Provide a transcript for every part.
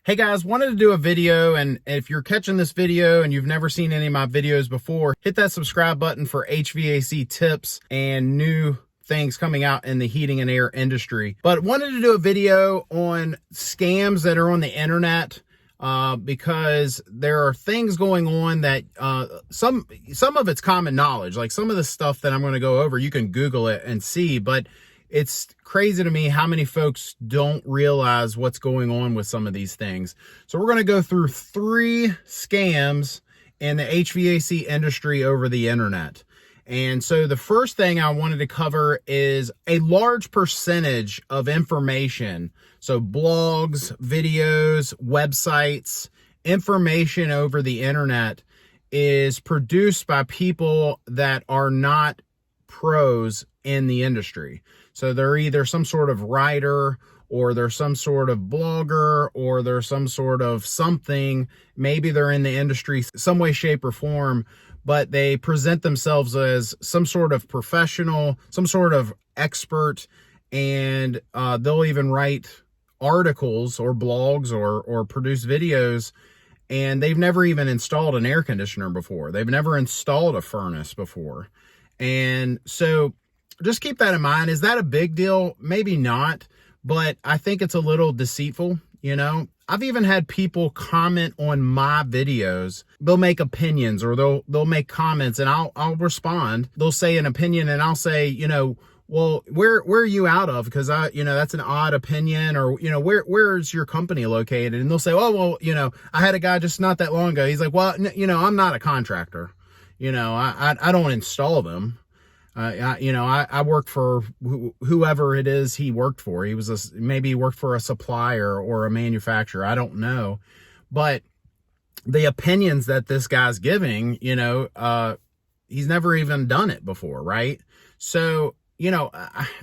Hey guys, wanted to do a video, and if you're catching this video and you've never seen any of my videos before, hit that subscribe button for HVAC tips and new things coming out in the heating and air industry. But wanted to do a video on scams that are on the internet because there are things going on that some of it's common knowledge. Like some of the stuff that I'm going to go over, you can Google it and see, but it's crazy to me how many folks don't realize what's going on with some of these things. So we're going to go through 3 scams in the HVAC industry over the internet. And so the first thing I wanted to cover is a large percentage of information. So blogs, videos, websites, information over the internet is produced by people that are not pros in the industry. So they're either some sort of writer, or they're some sort of blogger, or they're some sort of something. Maybe they're in the industry some way, shape, or form, but they present themselves as some sort of professional, some sort of expert, and they'll even write articles or blogs or produce videos, and they've never even installed an air conditioner before. They've never installed a furnace before. And so just keep that in mind. Is that a big deal? Maybe not, but I think it's a little deceitful. You know, I've even had people comment on my videos. They'll make opinions, or they'll make comments, and I'll respond. They'll say an opinion, and I'll say, you know, well, where are you out of? Because that's an odd opinion, or, you know, where's your company located? And they'll say, oh, well, you know, I had a guy just not that long ago. He's like, well, you know, I'm not a contractor. You know, I don't install them. I worked for whoever it is he worked for. Maybe he worked for a supplier or a manufacturer. I don't know. But the opinions that this guy's giving, you know, he's never even done it before, right? So, you know,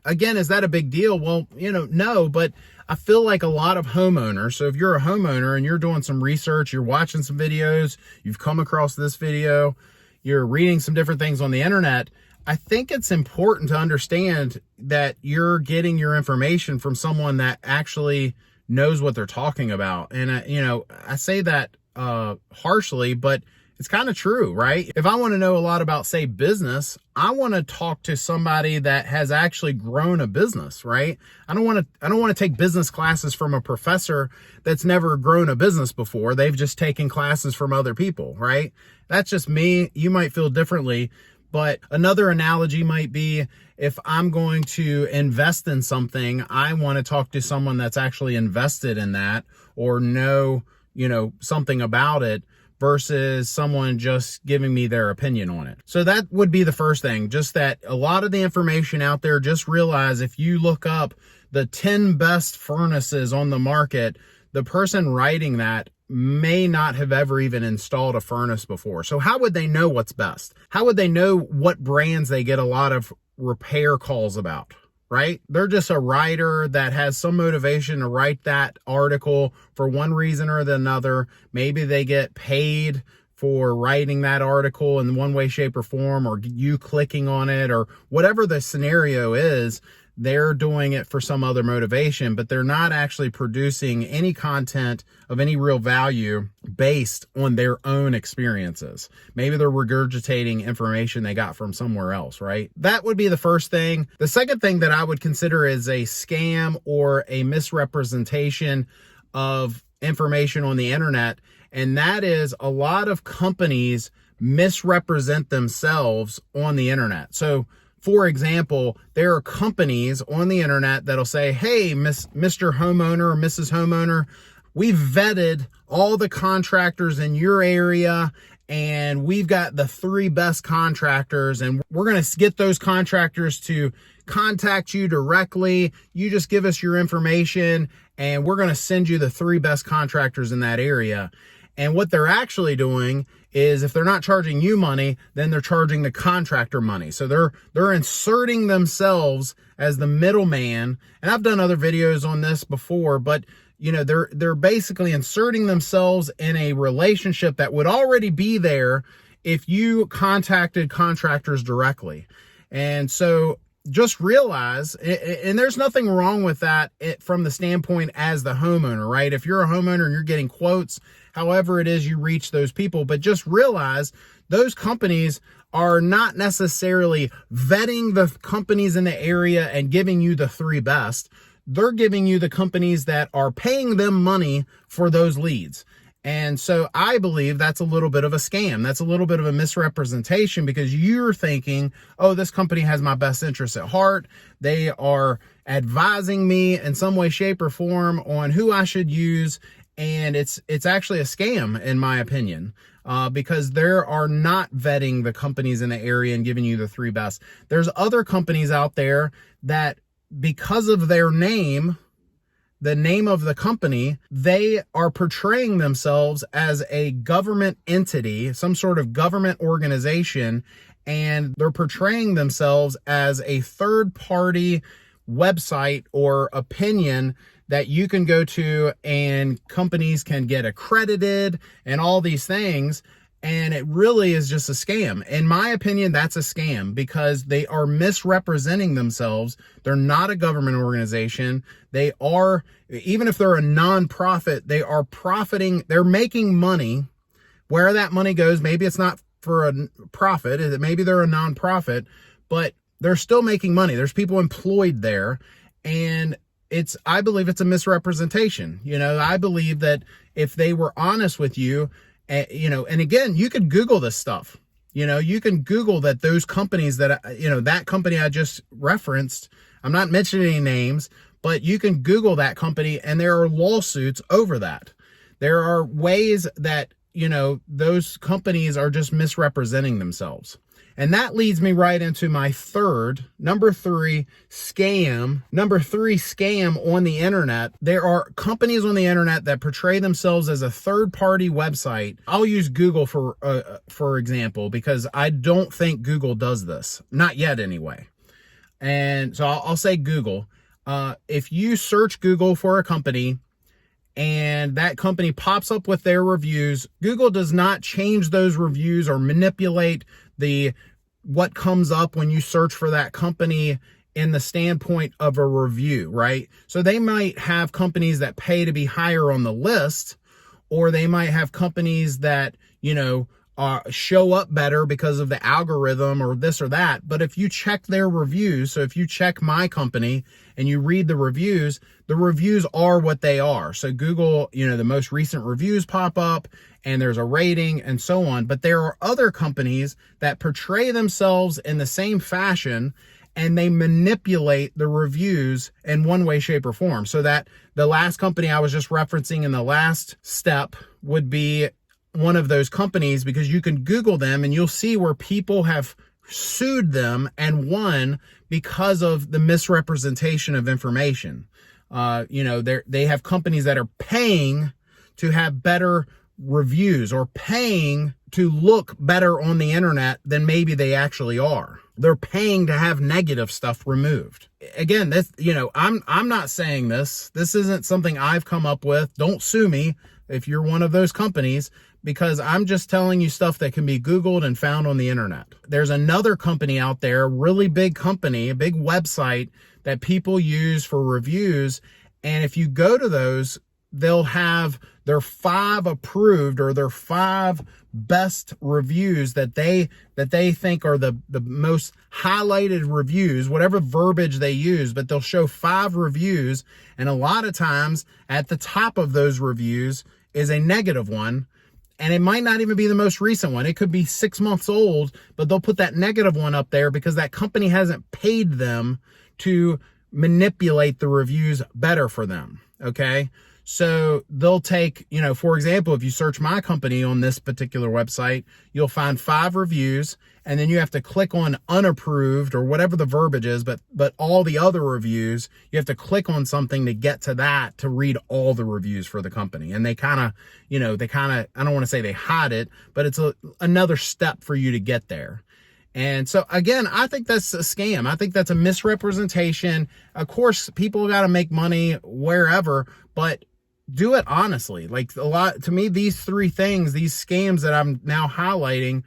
again, is that a big deal? Well, you know, no, but I feel like a lot of homeowners. So if you're a homeowner and you're doing some research, you're watching some videos, you've come across this video, you're reading some different things on the internet, I think it's important to understand that you're getting your information from someone that actually knows what they're talking about. And, you know, I say that harshly, but it's kind of true, right? If I want to know a lot about, say, business, I want to talk to somebody that has actually grown a business, right? I don't want to take business classes from a professor that's never grown a business before. They've just taken classes from other people, right? That's just me. You might feel differently. But another analogy might be, if I'm going to invest in something, I want to talk to someone that's actually invested in that, or know, you know, something about it, versus someone just giving me their opinion on it. So that would be the first thing. Just that a lot of the information out there, just realize if you look up the 10 best furnaces on the market, the person writing that may not have ever even installed a furnace before. So how would they know what's best? How would they know what brands they get a lot of repair calls about, right? They're just a writer that has some motivation to write that article for one reason or another. Maybe they get paid for writing that article in one way, shape, or form, or you clicking on it, or whatever the scenario is. They're doing it for some other motivation, but they're not actually producing any content of any real value based on their own experiences. Maybe they're regurgitating information they got from somewhere else, right? That would be the first thing. The second thing that I would consider is a scam or a misrepresentation of information on the internet, and that is a lot of companies misrepresent themselves on the internet. So, for example, there are companies on the internet that'll say, hey, Mr. Homeowner or Mrs. Homeowner, we've vetted all the contractors in your area, and we've got the 3 best contractors, and we're going to get those contractors to contact you directly. You just give us your information, and we're going to send you the 3 best contractors in that area. And what they're actually doing is, if they're not charging you money, then they're charging the contractor money. So they're inserting themselves as the middleman. And I've done other videos on this before, but you know, they're basically inserting themselves in a relationship that would already be there if you contacted contractors directly. And so just realize, and there's nothing wrong with that from the standpoint as the homeowner, right? If you're a homeowner and you're getting quotes, however it is you reach those people, but just realize those companies are not necessarily vetting the companies in the area and giving you the 3 best. They're giving you the companies that are paying them money for those leads. And so I believe that's a little bit of a scam. That's a little bit of a misrepresentation, because you're thinking, oh, this company has my best interests at heart. They are advising me in some way, shape, or form on who I should use. And it's actually a scam, in my opinion, because they are not vetting the companies in the area and giving you the 3 best. There's other companies out there that, because of their name, the name of the company, they are portraying themselves as a government entity, some sort of government organization, and they're portraying themselves as a third-party website or opinion that you can go to, and companies can get accredited and all these things. And it really is just a scam. In my opinion, that's a scam, because they are misrepresenting themselves. They're not a government organization. They are, even if they're a nonprofit, they are profiting. They're making money. Where that money goes, maybe it's not for a profit. Maybe they're a nonprofit, but they're still making money. There's people employed there. And I believe it's a misrepresentation. I believe that if they were honest with you, and again, you could Google this stuff. You can Google that those companies that, that company I just referenced, I'm not mentioning any names, but you can Google that company, and there are lawsuits over that. There are ways that, those companies are just misrepresenting themselves. And that leads me right into my number three scam on the internet. There are companies on the internet that portray themselves as a third-party website. I'll use Google for example, because I don't think Google does this. Not yet, anyway. And so I'll say Google. If you search Google for a company, and that company pops up with their reviews, Google does not change those reviews or manipulate what comes up when you search for that company in the standpoint of a review, right? So they might have companies that pay to be higher on the list, or they might have companies that, show up better because of the algorithm or this or that. But if you check their reviews, so if you check my company and you read the reviews are what they are. So Google, the most recent reviews pop up, and there's a rating and so on. But there are other companies that portray themselves in the same fashion, and they manipulate the reviews in one way, shape, or form. So that the last company I was just referencing in the last step would be one of those companies, because you can Google them and you'll see where people have sued them and won because of the misrepresentation of information. They have companies that are paying to have better reviews, or paying to look better on the internet than maybe they actually are. They're paying to have negative stuff removed. Again, this, I'm not saying this. This isn't something I've come up with. Don't sue me if you're one of those companies, because I'm just telling you stuff that can be Googled and found on the internet. There's another company out there, really big company, a big website that people use for reviews. And if you go to those, they'll have their 5 approved, or their 5 best reviews that they think are the most highlighted reviews, whatever verbiage they use, but they'll show 5 reviews. And a lot of times at the top of those reviews is a negative one. And it might not even be the most recent one. It could be 6 months old, but they'll put that negative one up there because that company hasn't paid them to manipulate the reviews better for them. Okay. So they'll take, for example, if you search my company on this particular website, you'll find 5 reviews, and then you have to click on unapproved or whatever the verbiage is, but all the other reviews, you have to click on something to get to that, to read all the reviews for the company. And they kind of, I don't want to say they hide it, but it's another step for you to get there. And so again, I think that's a scam. I think that's a misrepresentation. Of course, people got to make money wherever, but do it honestly. Like, to me, these 3 things, these scams that I'm now highlighting,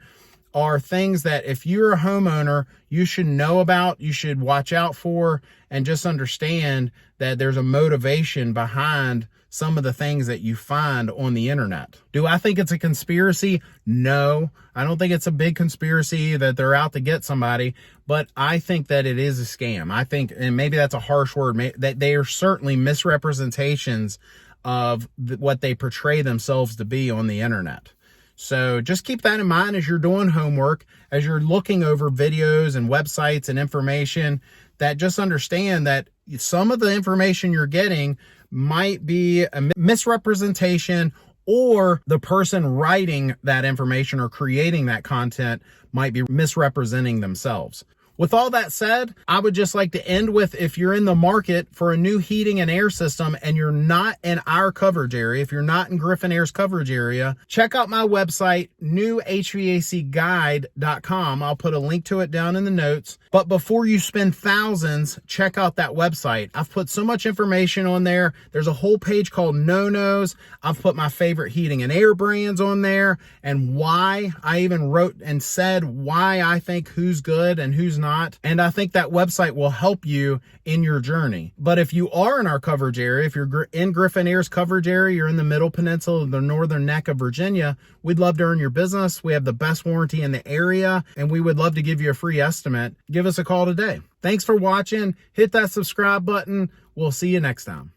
are things that if you're a homeowner, you should know about, you should watch out for, and just understand that there's a motivation behind some of the things that you find on the internet. Do I think it's a conspiracy? No, I don't think it's a big conspiracy that they're out to get somebody, but I think that it is a scam. I think, and maybe that's a harsh word, that they are certainly misrepresentations of what they portray themselves to be on the internet. So just keep that in mind as you're doing homework, as you're looking over videos and websites and information, that just understand that some of the information you're getting might be a misrepresentation, or the person writing that information or creating that content might be misrepresenting themselves. With all that said, I would just like to end with, if you're in the market for a new heating and air system and you're not in our coverage area, if you're not in Griffin Air's coverage area, check out my website, newhvacguide.com. I'll put a link to it down in the notes. But before you spend thousands, check out that website. I've put so much information on there. There's a whole page called No-Nos. I've put my favorite heating and air brands on there, and why. I even wrote and said why I think who's good and who's not. And I think that website will help you in your journey. But if you are in our coverage area, if you're in Griffin Air's coverage area, you're in the Middle Peninsula, the northern neck of Virginia, we'd love to earn your business. We have the best warranty in the area, and we would love to give you a free estimate. Give us a call today. Thanks for watching. Hit that subscribe button. We'll see you next time.